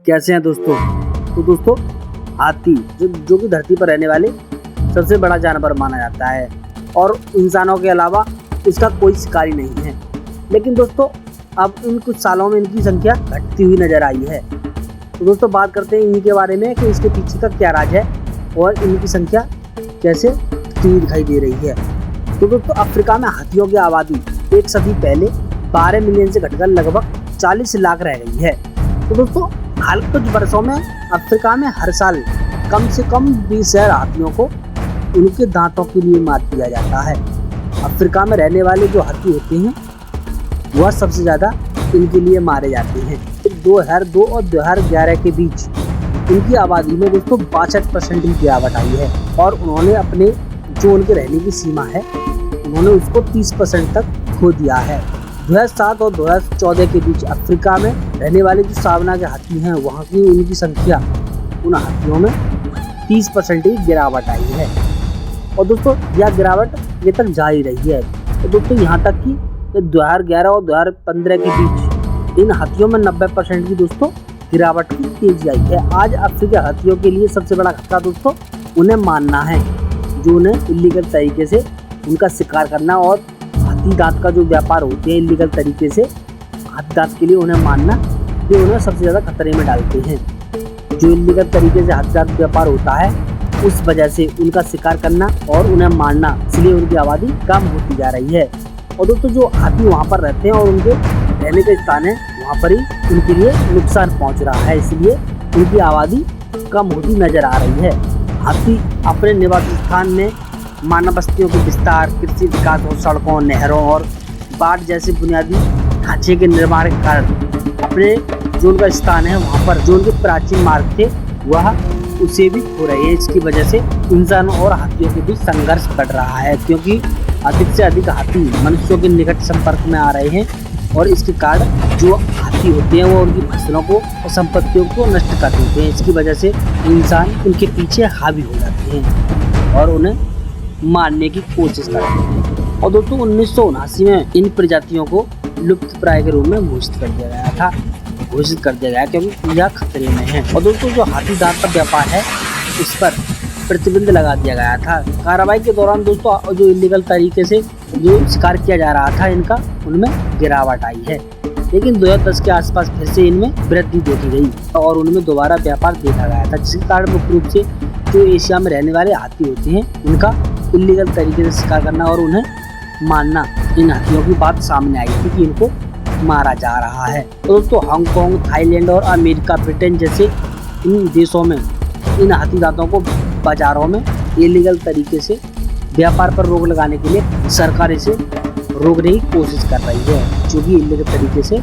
कैसे हैं दोस्तों। तो दोस्तों हाथी जो कि धरती पर रहने वाले सबसे बड़ा जानवर माना जाता है और इंसानों के अलावा इसका कोई शिकारी नहीं है। लेकिन दोस्तों अब इन कुछ सालों में इनकी संख्या घटती हुई नजर आई है। तो दोस्तों बात करते हैं इनके बारे में कि इसके पीछे का क्या राज है और इनकी संख्या कैसे घटती हुई दिखाई दे रही है। तो दोस्तों अफ्रीका में हाथियों की आबादी एक सदी पहले 12 मिलियन से घटकर लगभग 40 लाख रह गई है। तो दोस्तों हाल के कुछ वर्षों में अफ्रीका में हर साल कम से कम 20,000 हाथियों को उनके दांतों के लिए मार दिया जाता है। अफ्रीका में रहने वाले जो हाथी होते हैं वह सबसे ज़्यादा इनके लिए मारे जाते हैं। 2002 और 2011 के बीच इनकी आबादी में दोस्तों 62% की गिरावट आई है और उन्होंने अपने जो उनके रहने की सीमा है उन्होंने उसको 30% तक खो दिया है। 2007 और 2014 के बीच अफ्रीका में रहने वाले जो सावना के हाथी हैं वहाँ की उनकी संख्या उन हाथियों में 30% की गिरावट आई है। और दोस्तों यह गिरावट ये तक जारी रही है। तो दोस्तों यहाँ तक कि 2011 और 2015 के बीच इन हाथियों में 90% की दोस्तों गिरावट की तेजी आई है। आज अफ्रीकी हाथियों के लिए सबसे बड़ा खतरा दोस्तों उन्हें मारना है, जो उन्हें इलीगल तरीके से उनका शिकार करना और हाथी दांत का जो व्यापार होते हैं इलीगल तरीके से हाथी दांत के लिए उन्हें मारना, ये उन्हें सबसे ज़्यादा खतरे में डालते हैं। जो इलीगल तरीके से हाथी दांत व्यापार होता है उस वजह से उनका शिकार करना और उन्हें मारना, इसलिए उनकी आबादी कम होती जा रही है। और दोस्तों जो हाथी वहाँ पर रहते हैं और उनके रहने का स्थान है वहाँ पर ही उनके लिए नुकसान पहुँच रहा है, इसलिए उनकी आबादी कम होती नजर आ रही है। हाथी अपने निवास स्थान में मानव बस्तियों के विस्तार, कृषि विकास और सड़कों, नहरों और बाढ़ जैसे बुनियादी ढांचे के निर्माण के कारण अपने जो उनका स्थान है वहाँ पर जो उनके प्राचीन मार्ग थे वह उसे भी खो रहे हैं। इसकी वजह से इंसानों और हाथियों के बीच संघर्ष बढ़ रहा है, क्योंकि अधिक से अधिक हाथी मनुष्यों के निकट संपर्क में आ रहे हैं और इसके कारण जो हाथी होते हैं वो उनकी फसलों को और संपत्तियों को नष्ट कर देते हैं। इसकी वजह से इंसान उनके पीछे हावी हो जाते हैं और उन्हें मारने की कोशिश करते हैं। और दोस्तों 1979 में इन प्रजातियों को लुप्त प्राय के रूप में घोषित कर दिया गया क्योंकि यह खतरे में है। और दोस्तों जो हाथी दांत का व्यापार है इस पर प्रतिबंध लगा दिया गया था। कार्रवाई के दौरान दोस्तों जो इलीगल तरीके से जो शिकार किया जा रहा था इनका उनमें गिरावट आई है, लेकिन 2010 के आसपास फिर से इनमें वृद्धि देखी गई और उनमें दोबारा व्यापार देखा गया था, जिसके कारण मुख्य रूप से जो एशिया में रहने वाले हाथी होते हैं उनका इलीगल तरीके से शिकार करना और उन्हें मारना, इन हाथियों की बात सामने आई थी कि इनको मारा जा रहा है। तो दोस्तों हांगकांग, थाईलैंड और अमेरिका, ब्रिटेन जैसे इन देशों में इन हाथी दांतों को बाजारों में इलीगल तरीके से व्यापार पर रोक लगाने के लिए सरकार इसे रोकने की कोशिश कर रही है, जो कि इलीगल तरीके से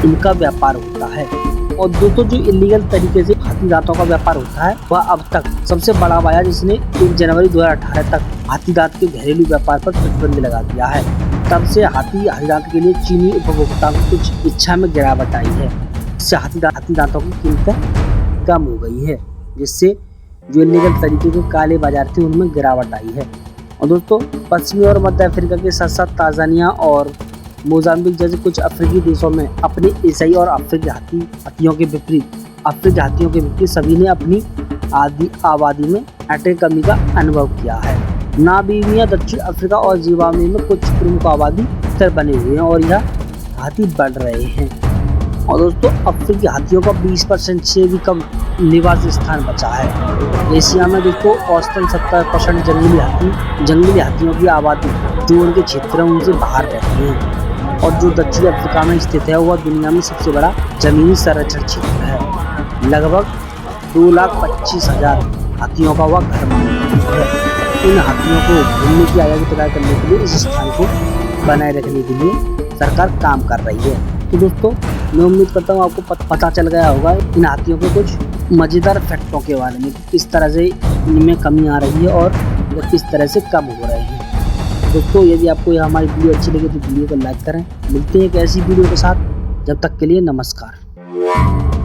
इनका व्यापार होता है। और दोस्तों जो इलीगल तरीके से हाथी दांतों का व्यापार होता है वह अब तक सबसे बड़ा हुआ है, जिसने 1 जनवरी 2018 तक हाथी दांत के घरेलू व्यापार पर प्रतिबंध लगा दिया है। तब से हाथी दांत के लिए चीनी उपभोक्ताओं की कुछ इच्छा में गिरावट आई है, इससे हाथी दांतों की कीमतें कम हो गई है, जिससे जो इलीगल तरीके के काले बाजार थे उनमें गिरावट आई है। और दोस्तों पश्चिमी और मध्य अफ्रीका के साथ साथ तांजानिया और मोजाम्बिक जैसे कुछ अफ्रीकी देशों में अपने एशियाई और अफ्रीकी हाथियों के विपरीत सभी ने अपनी आबादी में अटके कमी का अनुभव किया है। नामीबिया, दक्षिण अफ्रीका और जिम्बाब्वे में कुछ प्रमुख आबादी स्तर बने हुए हैं और यह हाथी बढ़ रहे हैं। और दोस्तों अफ्रीकी हाथियों का 20% से भी कम निवास स्थान बचा है। एशिया में दोस्तों औसतन 70% जंगली हाथियों की आबादी जो उनके क्षेत्र हैं उनसे बाहर रहती है। और जो दक्षिण अफ्रीका में स्थित है वह दुनिया में सबसे बड़ा जमीनी संरक्षण क्षेत्र है। लगभग 2,25,000 हाथियों का वह घर माना है। इन हाथियों को घूमने की आज़ादी प्रदान करने के लिए इस स्थान को बनाए रखने के लिए सरकार काम कर रही है। तो दोस्तों मैं उम्मीद करता हूँ आपको पता चल गया होगा इन हाथियों के कुछ मज़ेदार फैक्टों के बारे में, किस तरह से इनमें कमी आ रही है और किस तरह से कम हो रहे हैं। दोस्तों यदि आपको यह हमारी वीडियो अच्छी लगे तो वीडियो को लाइक करें। मिलते हैं एक ऐसी वीडियो के साथ, जब तक के लिए नमस्कार।